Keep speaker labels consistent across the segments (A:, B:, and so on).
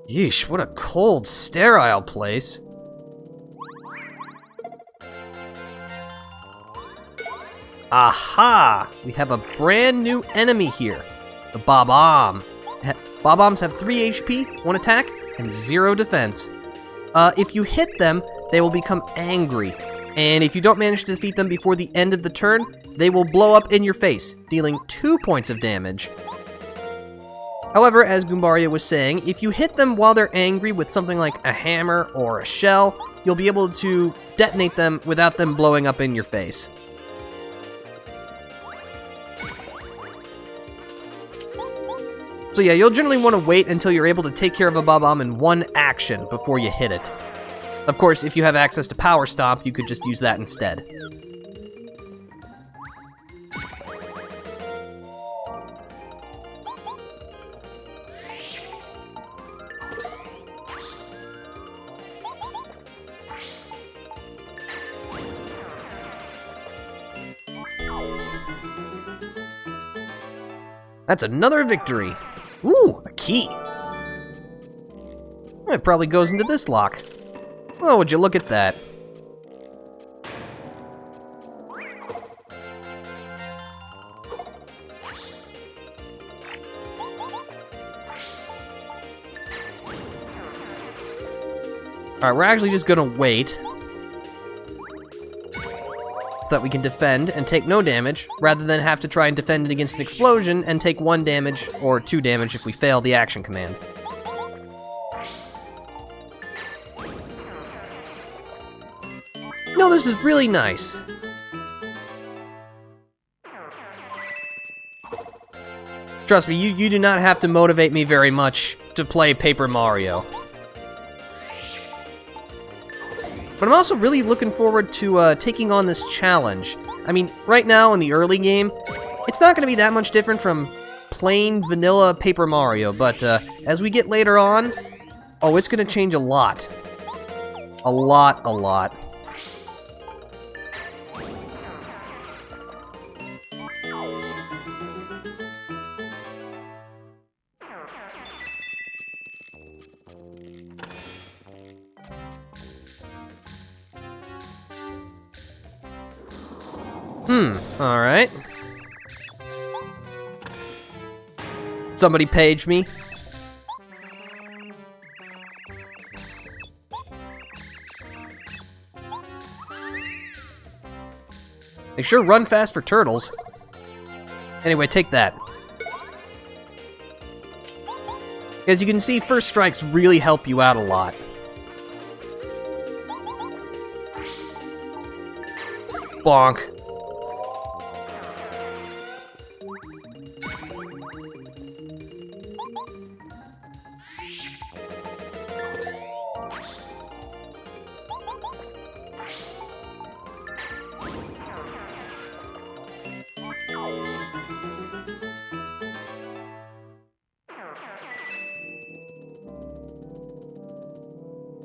A: Yeesh, what a cold, sterile place. Aha! We have a brand new enemy here. The Bob-omb. Bob-ombs have 3 HP, 1 attack, and 0 defense. If you hit them, they will become angry. And if you don't manage to defeat them before the end of the turn, they will blow up in your face, dealing 2 points of damage. However, as Goombaria was saying, if you hit them while they're angry with something like a hammer or a shell, you'll be able to detonate them without them blowing up in your face. So yeah, you'll generally want to wait until you're able to take care of a Bob-omb in one action before you hit it. Of course, if you have access to Power Stomp, you could just use that instead. That's another victory! Ooh, a key! It probably goes into this lock. Oh, would you look at that? Alright, we're actually just gonna wait so that we can defend and take no damage, rather than have to try and defend it against an explosion and take 1 damage or 2 damage if we fail the action command. No, this is really nice. Trust me, you do not have to motivate me very much to play Paper Mario. But I'm also really looking forward to taking on this challenge. I mean, right now in the early game, it's not going to be that much different from plain vanilla Paper Mario, but as we get later on, oh, it's going to change a lot. A lot. Alright. Somebody page me. They sure run fast for turtles. Anyway, take that. As you can see, first strikes really help you out a lot. Bonk.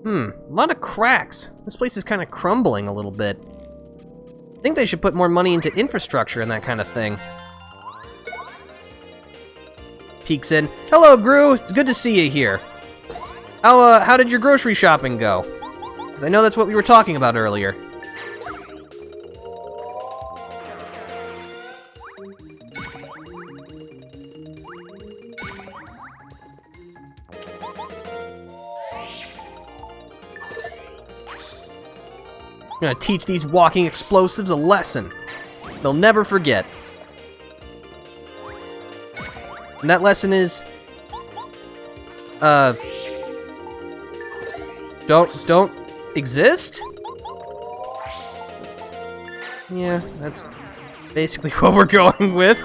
A: A lot of cracks. This place is kind of crumbling a little bit. I think they should put more money into infrastructure and that kind of thing. Peeks in. Hello, Gru! It's good to see you here. How did your grocery shopping go? 'Cause I know that's what we were talking about earlier. I'm gonna teach these walking explosives a lesson. They'll never forget. And that lesson is... Don't exist? Yeah, that's basically what we're going with.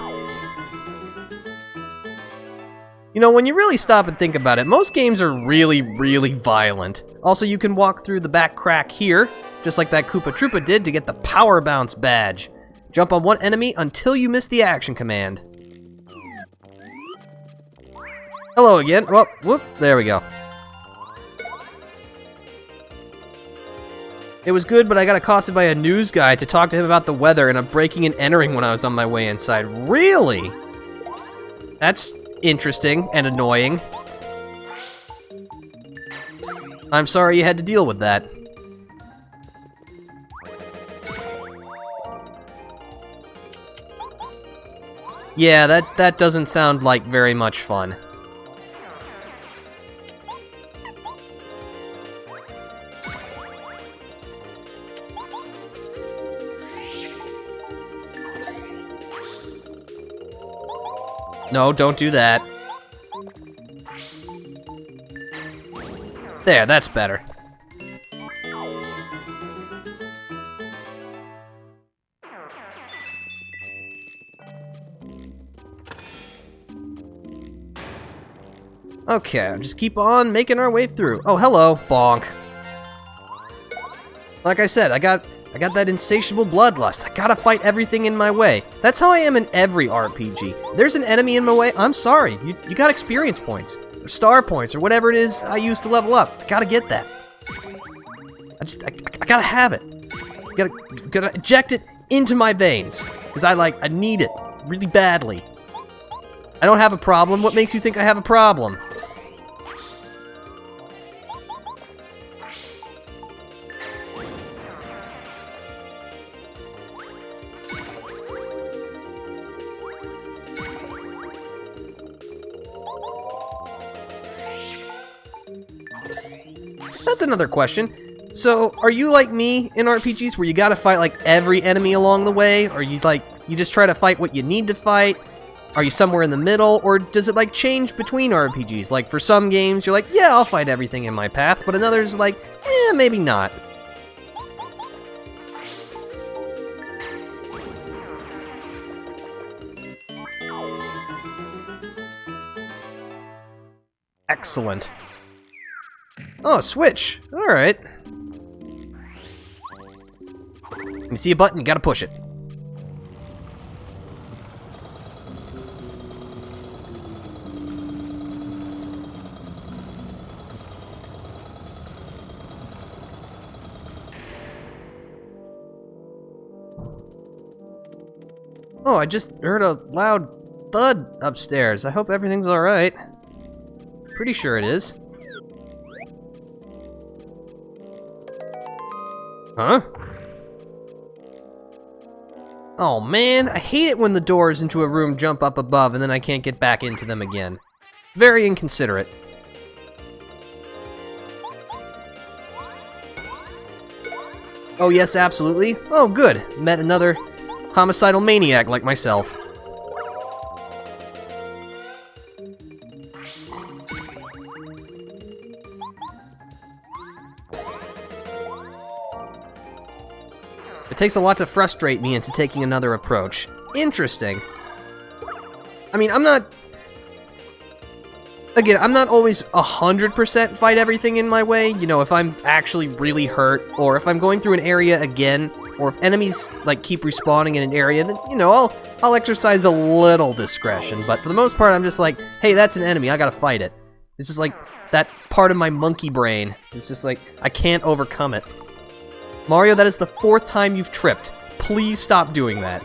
A: You know, when you really stop and think about it, most games are really, really violent. Also, you can walk through the back crack here, just like that Koopa Troopa did to get the Power Bounce badge. Jump on one enemy until you miss the action command. Hello again. Well, whoop, there we go. It was good, but I got accosted by a news guy to talk to him about the weather and a breaking and entering when I was on my way inside. Really? That's interesting and annoying. I'm sorry you had to deal with that. Yeah, that doesn't sound like very much fun. No, don't do that. There, that's better. Okay, just keep on making our way through. Oh, hello, bonk. Like I said, I got that insatiable bloodlust. I gotta fight everything in my way. That's how I am in every RPG. There's an enemy in my way, I'm sorry. You got experience points, or star points, or whatever it is I use to level up. I gotta get that. I gotta have it. Gotta inject it into my veins. Because I need it really badly. I don't have a problem. What makes you think I have a problem? That's another question. So, are you like me in RPGs where you gotta fight like every enemy along the way? Or you just try to fight what you need to fight? Are you somewhere in the middle? Or does it like change between RPGs? Like for some games you're like, yeah, I'll fight everything in my path, but in others like, maybe not. Excellent. Oh, switch. Alright. When you see a button, you gotta push it. Oh, I just heard a loud thud upstairs. I hope everything's alright. Pretty sure it is. Huh? Oh man, I hate it when the doors into a room jump up above and then I can't get back into them again. Very inconsiderate. Oh yes, absolutely. Oh good, met another homicidal maniac like myself. It takes a lot to frustrate me into taking another approach. Interesting. I mean, I'm not always 100% fight everything in my way. You know, if I'm actually really hurt, or if I'm going through an area again, or if enemies, like, keep respawning in an area, then, you know, I'll exercise a little discretion. But for the most part, I'm just like, hey, that's an enemy, I gotta fight it. This is like that part of my monkey brain. It's just like, I can't overcome it. Mario, that is the 4th time you've tripped. Please stop doing that.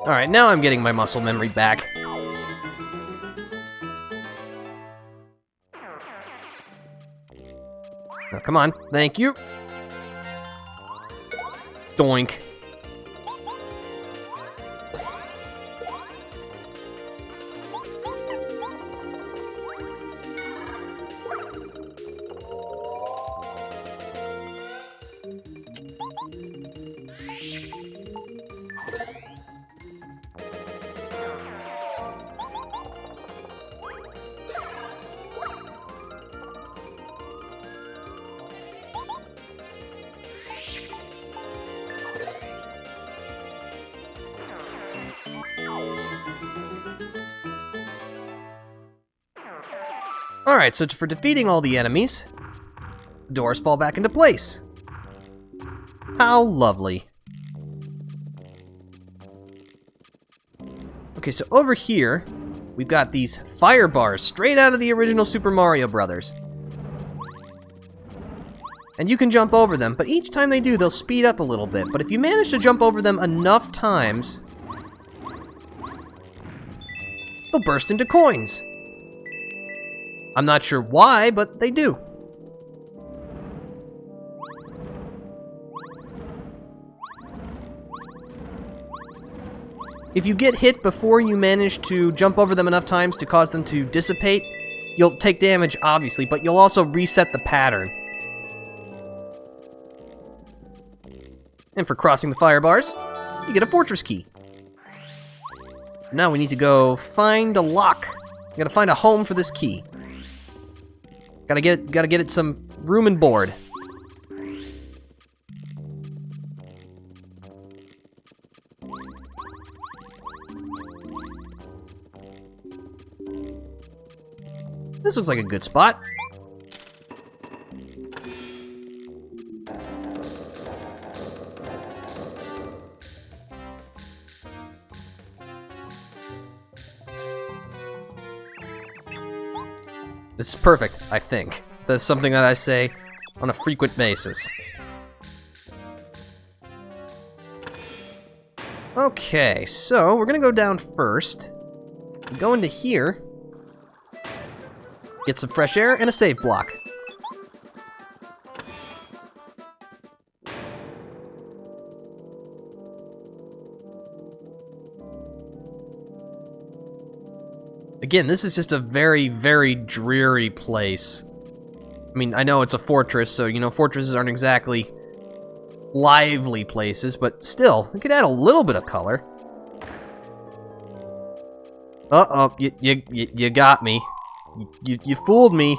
A: Alright, now I'm getting my muscle memory back. Now, come on. Thank you. Doink. Alright, so for defeating all the enemies, the doors fall back into place. How lovely. Okay, so over here, we've got these fire bars straight out of the original Super Mario Brothers. And you can jump over them, but each time they do, they'll speed up a little bit. But if you manage to jump over them enough times, they'll burst into coins. I'm not sure why, but they do. If you get hit before you manage to jump over them enough times to cause them to dissipate, you'll take damage, obviously, but you'll also reset the pattern. And for crossing the fire bars, you get a fortress key. Now we need to go find a lock. We gotta find a home for this key. Gotta get it some room and board. This looks like a good spot. This is perfect, I think. That's something that I say on a frequent basis. Okay, so we're gonna go down first. Go into here. Get some fresh air and a save block. Again, this is just a very, very dreary place. I mean, I know it's a fortress, so, you know, fortresses aren't exactly lively places, but still, it could add a little bit of color. Uh-oh, you got me. You fooled me.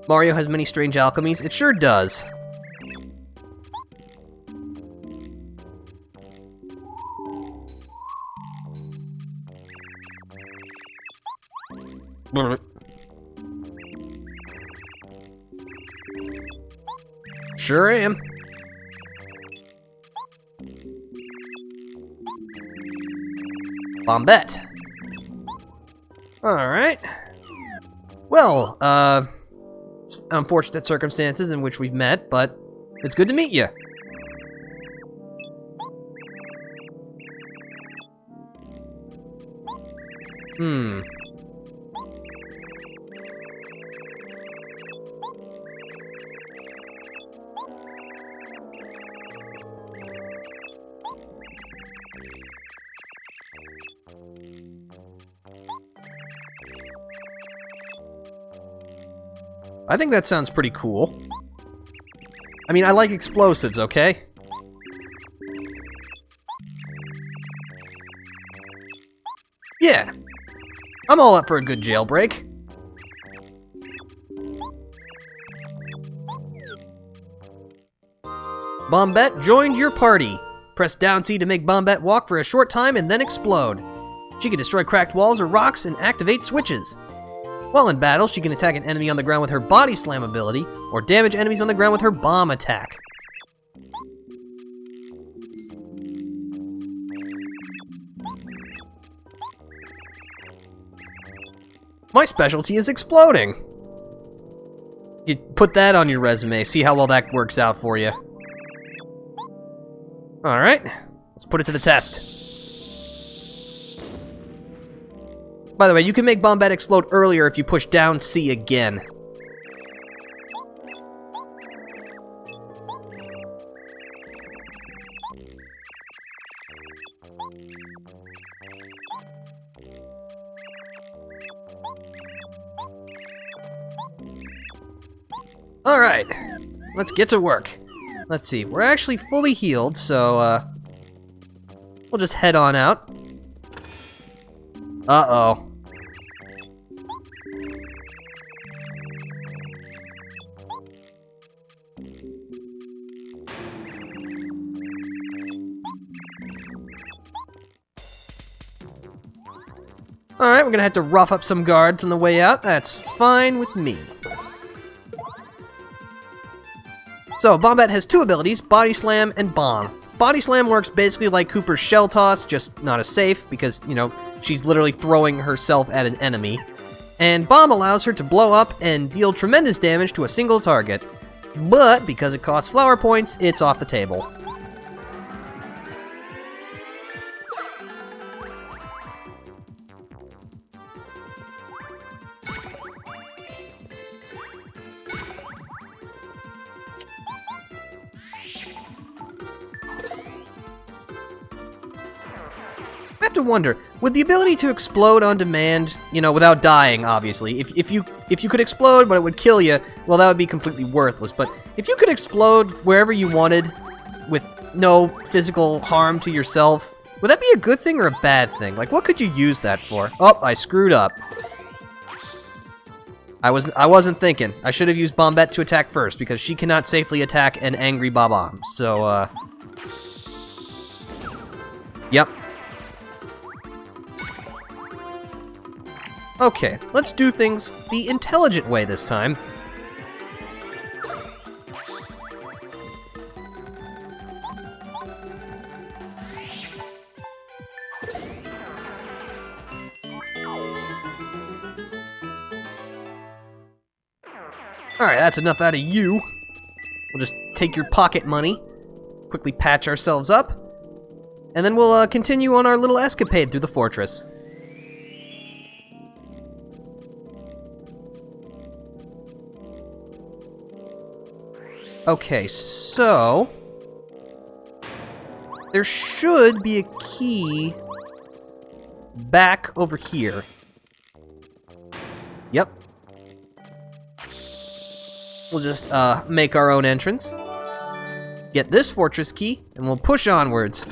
A: Mario has many strange alchemies. It sure does. Sure am. Bombette. Alright. Well, unfortunate circumstances in which we've met, but it's good to meet you. I think that sounds pretty cool. I mean, I like explosives, okay? Yeah. I'm all up for a good jailbreak. Bombette joined your party. Press down C to make Bombette walk for a short time and then explode. She can destroy cracked walls or rocks and activate switches. While in battle, she can attack an enemy on the ground with her Body Slam ability, or damage enemies on the ground with her Bomb attack. My specialty is exploding! You put that on your resume, see how well that works out for you. Alright, let's put it to the test. By the way, you can make Bombette explode earlier if you push down C again. Alright, let's get to work. Let's see, we're actually fully healed, so we'll just head on out. Uh-oh. Alright, we're gonna have to rough up some guards on the way out. That's fine with me. So, Bombette has two abilities, Body Slam and Bomb. Body Slam works basically like Kooper's Shell Toss, just not as safe, because, you know, she's literally throwing herself at an enemy. And Bomb allows her to blow up and deal tremendous damage to a single target. But, because it costs flower points, it's off the table. I have to wonder, would the ability to explode on demand, you know, without dying, obviously, if you could explode but it would kill you, well, that would be completely worthless. But if you could explode wherever you wanted with no physical harm to yourself, would that be a good thing or a bad thing? Like, what could you use that for? Oh, I screwed up. I wasn't thinking. I should have used Bombette to attack first, because she cannot safely attack an angry Bob-omb. So, yep. Okay, let's do things the intelligent way this time. Alright, that's enough out of you. We'll just take your pocket money, quickly patch ourselves up, and then we'll continue on our little escapade through the fortress. Okay, so there should be a key back over here. Yep. We'll just make our own entrance, get this fortress key, and we'll push onwards.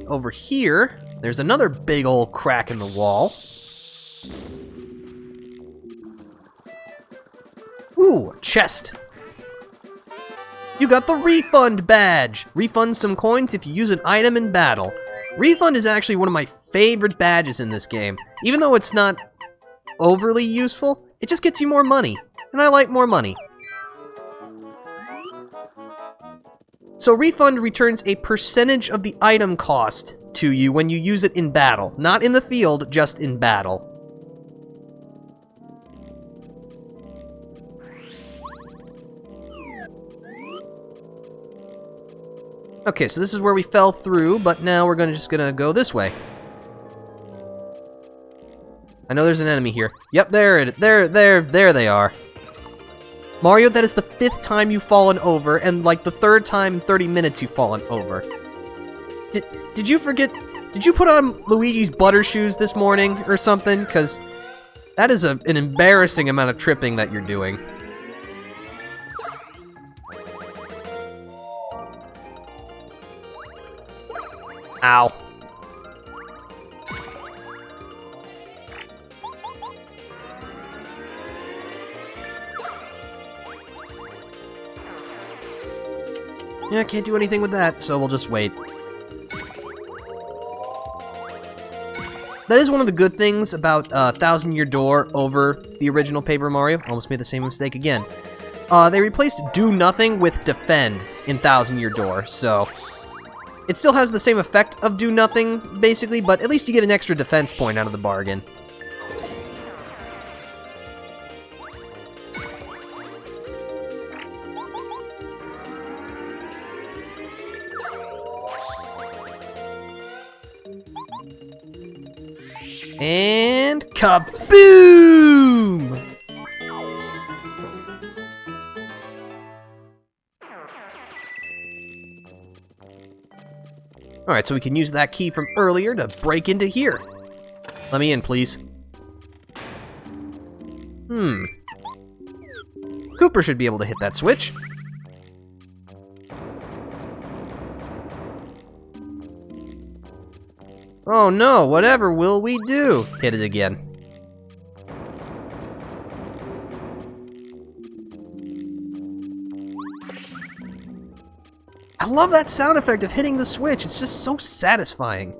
A: Over here, there's another big old crack in the wall. Ooh, chest. You got the refund badge. Refund some coins if you use an item in battle. Refund is actually one of my favorite badges in this game. Even though it's not overly useful, it just gets you more money. And I like more money. So refund returns a percentage of the item cost to you when you use it in battle. Not in the field, just in battle. Okay, so this is where we fell through, but now we're just gonna go this way. I know there's an enemy here. Yep, there they are. Mario, that is the 5th time you've fallen over, and like the 3rd time in 30 minutes you've fallen over. Did you forget? Did you put on Luigi's butter shoes this morning or something? Because that is an embarrassing amount of tripping that you're doing. Ow. Yeah, I can't do anything with that, so we'll just wait. That is one of the good things about Thousand Year Door over the original Paper Mario. Almost made the same mistake again. They replaced Do Nothing with Defend in Thousand Year Door, so it still has the same effect of Do Nothing, basically, but at least you get an extra defense point out of the bargain. And kaboom! Alright, so we can use that key from earlier to break into here. Let me in, please. Kooper should be able to hit that switch. Oh no, whatever will we do? Hit it again. I love that sound effect of hitting the switch. It's just so satisfying.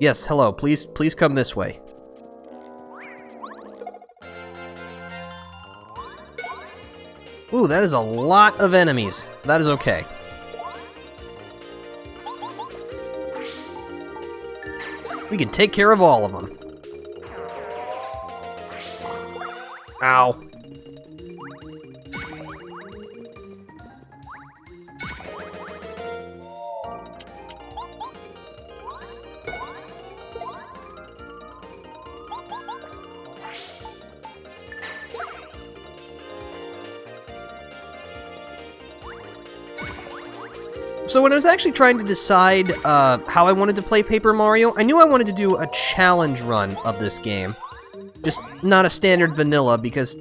A: Yes, hello. Please come this way. Ooh, that is a lot of enemies. That is okay. We can take care of all of them. Ow. So when I was actually trying to decide how I wanted to play Paper Mario, I knew I wanted to do a challenge run of this game. Just not a standard vanilla, because,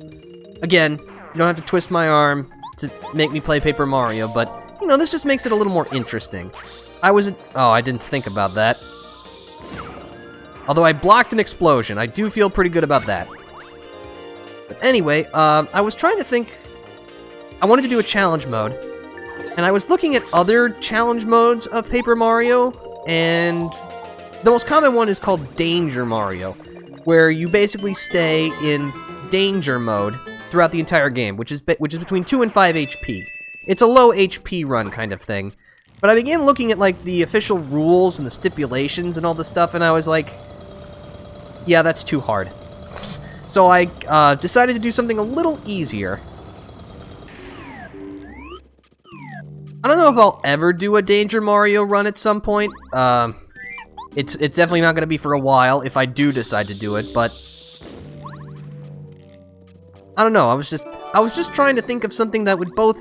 A: again, you don't have to twist my arm to make me play Paper Mario, but, you know, this just makes it a little more interesting. Oh, I didn't think about that. Although I blocked an explosion, I do feel pretty good about that. But anyway, I was trying to think... I wanted to do a challenge mode. And I was looking at other challenge modes of Paper Mario, and the most common one is called Danger Mario, where you basically stay in danger mode throughout the entire game, which is between 2 and 5 HP. It's a low HP run kind of thing. But I began looking at like the official rules and the stipulations and all this stuff, and I was like, yeah, that's too hard. So I decided to do something a little easier. I don't know if I'll ever do a Danger Mario run at some point. It's definitely not going to be for a while if I do decide to do it, but I don't know. I was just trying to think of something that would both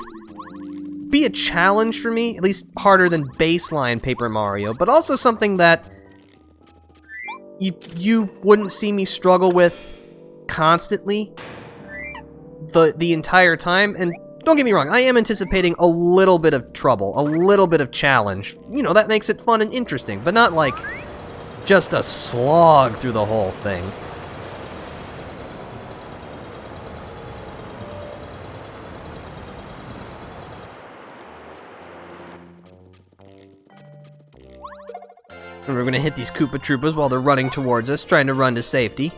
A: be a challenge for me, at least harder than baseline Paper Mario, but also something that you wouldn't see me struggle with constantly the entire time. And don't get me wrong, I am anticipating a little bit of trouble, a little bit of challenge. You know, that makes it fun and interesting, but not like just a slog through the whole thing. And we're gonna hit these Koopa Troopas while they're running towards us, trying to run to safety.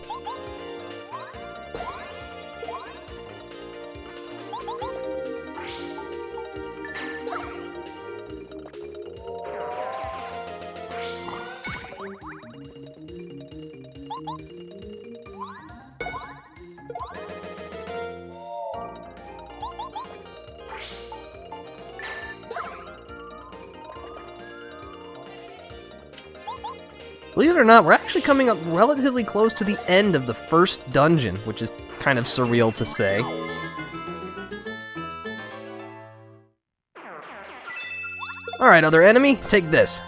A: Believe it or not, we're actually coming up relatively close to the end of the first dungeon, which is kind of surreal to say. Alright, other enemy, take this.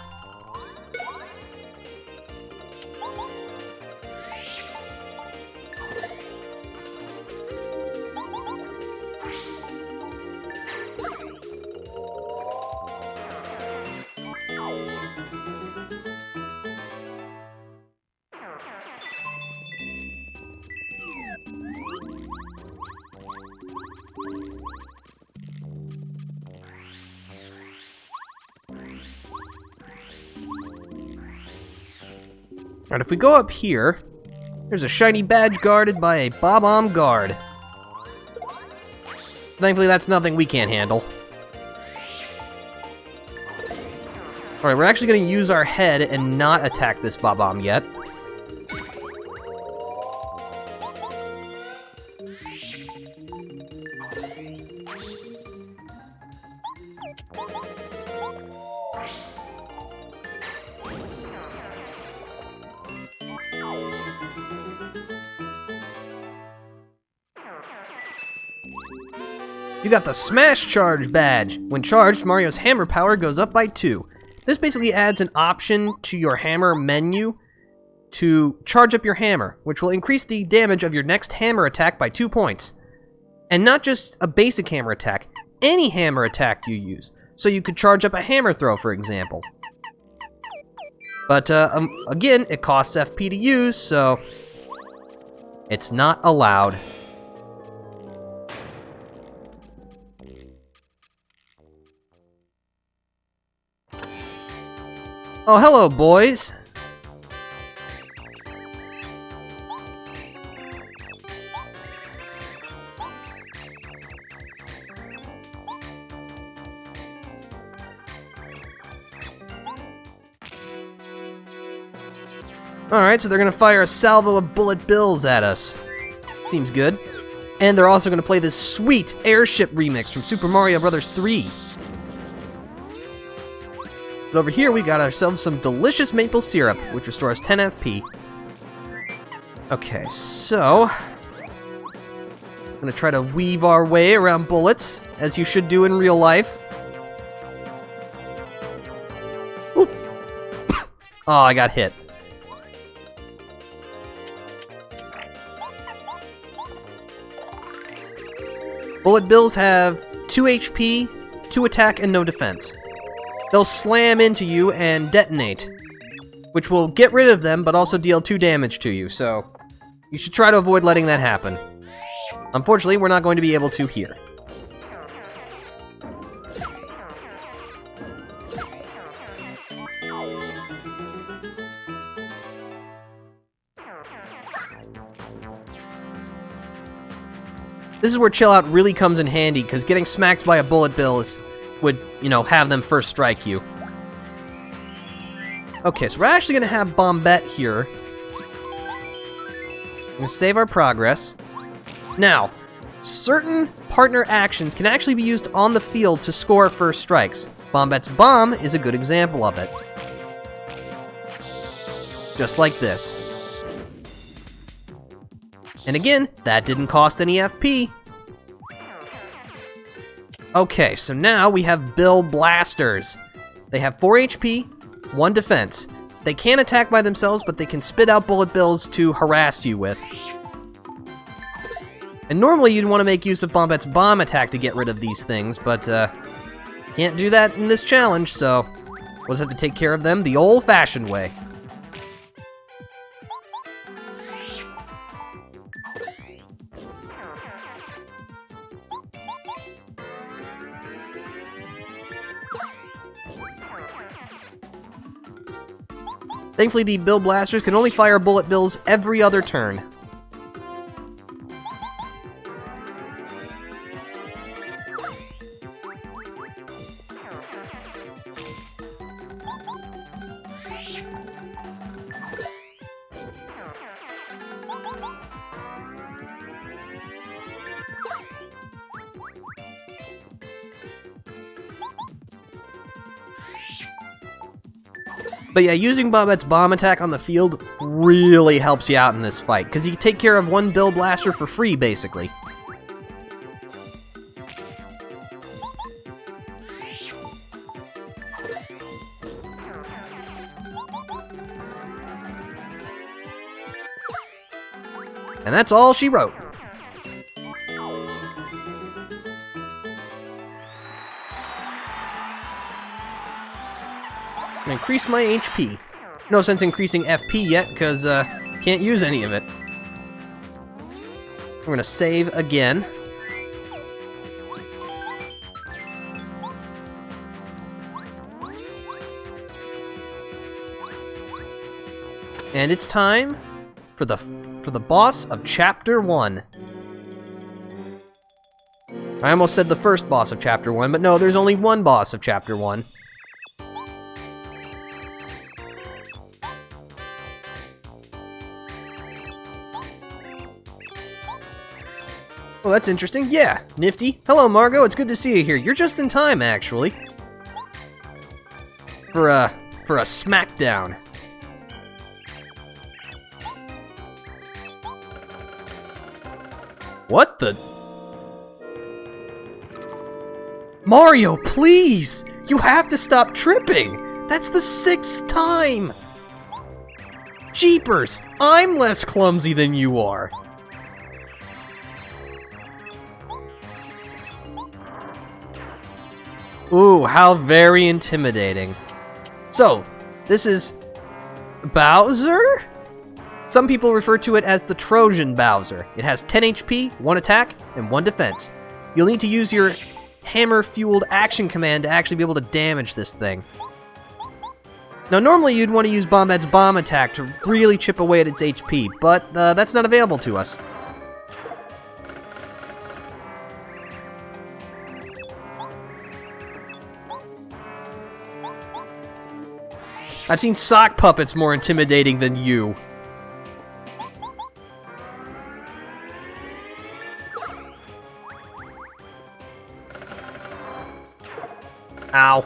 A: Alright, if we go up here, there's a shiny badge guarded by a Bob-omb guard. Thankfully, that's nothing we can't handle. Alright, we're actually going to use our head and not attack this Bob-omb yet. You got the Smash Charge badge. When charged, Mario's hammer power goes up by 2. This basically adds an option to your hammer menu to charge up your hammer, which will increase the damage of your next hammer attack by 2 points. And not just a basic hammer attack, any hammer attack you use. so you could charge up a hammer throw, for example. But, again, it costs FP to use, so it's not allowed. Oh, hello, boys. Alright, so they're gonna fire a salvo of bullet bills at us. Seems good. And they're also gonna play this sweet airship remix from Super Mario Bros. 3. But over here we got ourselves some delicious maple syrup, which restores 10 FP. Okay, so I'm gonna try to weave our way around bullets, as you should do in real life. Oop. Oh, I got hit. Bullet bills have 2 HP, 2 attack, and no defense. They'll slam into you and detonate, which will get rid of them, but also deal 2 damage to you, so you should try to avoid letting that happen. Unfortunately, we're not going to be able to here. This is where chill out really comes in handy, because getting smacked by a bullet bill would, you know, have them first strike you. Okay, so we're actually going to have Bombette here. I'm going to save our progress. Now, certain partner actions can actually be used on the field to score first strikes. Bombette's bomb is a good example of it. Just like this. And again, that didn't cost any FP. Okay, so now we have Bill Blasters. They have 4 HP, 1 defense. They can't attack by themselves, but they can spit out bullet bills to harass you with. And normally you'd want to make use of Bombette's bomb attack to get rid of these things, but can't do that in this challenge, so we'll just have to take care of them the old-fashioned way. Thankfully, the Bill Blasters can only fire bullet bills every other turn. But yeah, using Bombette's bomb attack on the field really helps you out in this fight, because you can take care of 1 Bill Blaster for free, basically. And that's all she wrote. Increase my HP. No sense increasing FP yet, because can't use any of it. We're gonna save again. And it's time for the boss of Chapter 1. I almost said the first boss of Chapter 1, but no, there's only one boss of Chapter 1. Well, that's interesting. Yeah, nifty. Hello, Margot. It's good to see you here. You're just in time, actually. For a smackdown. What the? Mario, please! You have to stop tripping! That's the 6th time! Jeepers! I'm less clumsy than you are! Ooh, how very intimidating. So, this is Bowser? Some people refer to it as the Trojan Bowser. It has 10 HP, 1 attack, and 1 defense. You'll need to use your hammer-fueled action command to actually be able to damage this thing. Now, normally you'd want to use Bombad's bomb attack to really chip away at its HP, but that's not available to us. I've seen sock puppets more intimidating than you. Ow.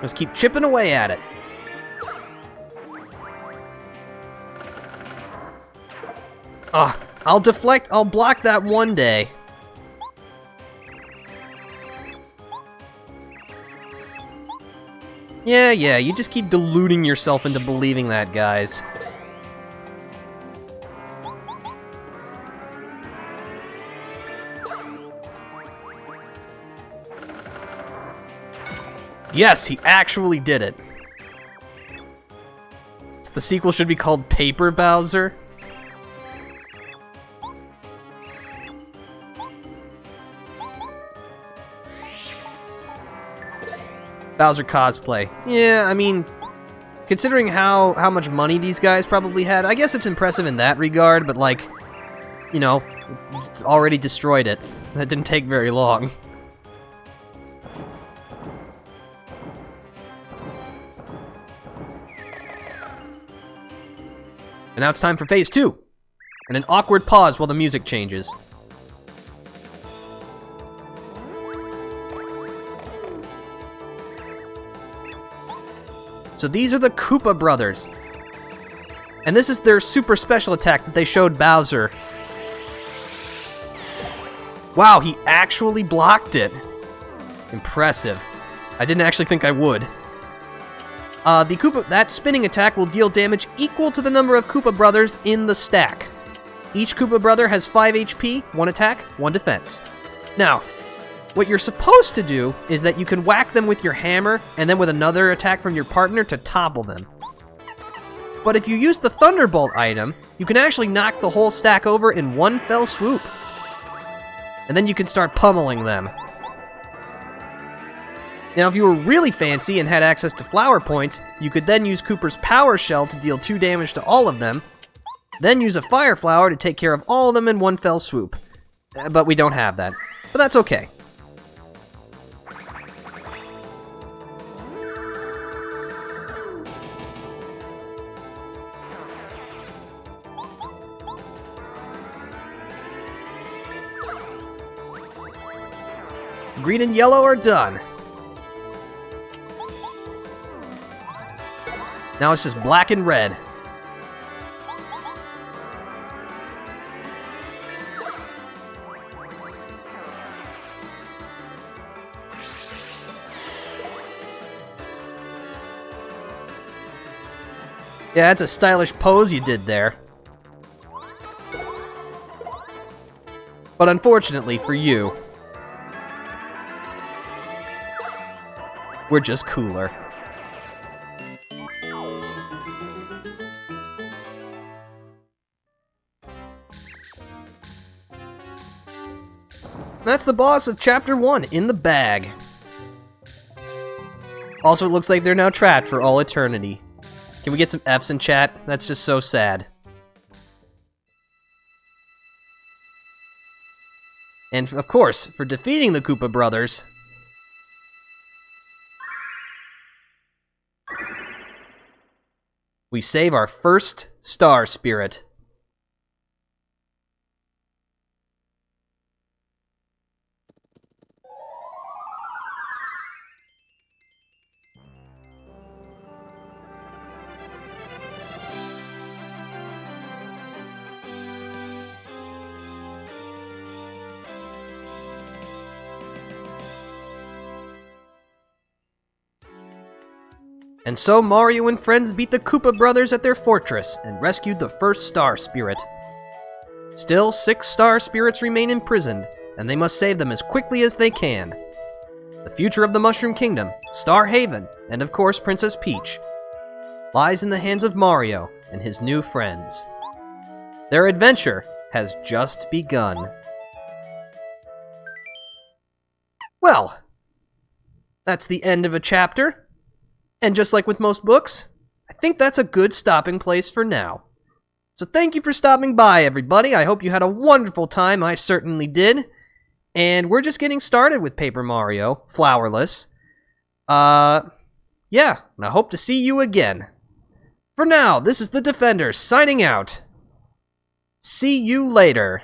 A: Just keep chipping away at it. Ugh, I'll block that one day. Yeah, you just keep deluding yourself into believing that, guys. Yes, he actually did it. The sequel should be called Paper Bowser. Bowser cosplay. Yeah, I mean, considering how much money these guys probably had, I guess it's impressive in that regard, but like, you know, it's already destroyed it. That didn't take very long. And now it's time for phase 2. And an awkward pause while the music changes. So these are the Koopa Brothers. And this is their super special attack that they showed Bowser. Wow, he actually blocked it. Impressive. I didn't actually think I would. That spinning attack will deal damage equal to the number of Koopa Brothers in the stack. Each Koopa Brother has 5 HP, 1 attack, 1 defense. Now, what you're supposed to do is that you can whack them with your hammer, and then with another attack from your partner to topple them. But if you use the Thunderbolt item, you can actually knock the whole stack over in one fell swoop. And then you can start pummeling them. Now, if you were really fancy and had access to flower points, you could then use Kooper's Power Shell to deal 2 damage to all of them, then use a Fire Flower to take care of all of them in one fell swoop. But we don't have that. But that's okay. Green and yellow are done. Now it's just black and red. Yeah, that's a stylish pose you did there. But unfortunately for you, we're just cooler. That's the boss of Chapter 1 in the bag. Also, it looks like they're now trapped for all eternity. Can we get some Fs in chat? That's just so sad. And of course, for defeating the Koopa Brothers, we save our first star spirit. And so Mario and friends beat the Koopa Brothers at their fortress and rescued the first Star Spirit. Still, 6 Star Spirits remain imprisoned, and they must save them as quickly as they can. The future of the Mushroom Kingdom, Star Haven, and of course Princess Peach, lies in the hands of Mario and his new friends. Their adventure has just begun. Well, that's the end of a chapter. And just like with most books, I think that's a good stopping place for now. So thank you for stopping by, everybody. I hope you had a wonderful time. I certainly did. And we're just getting started with Paper Mario, Flowerless. Yeah, and I hope to see you again. For now, this is the Defender signing out. See you later.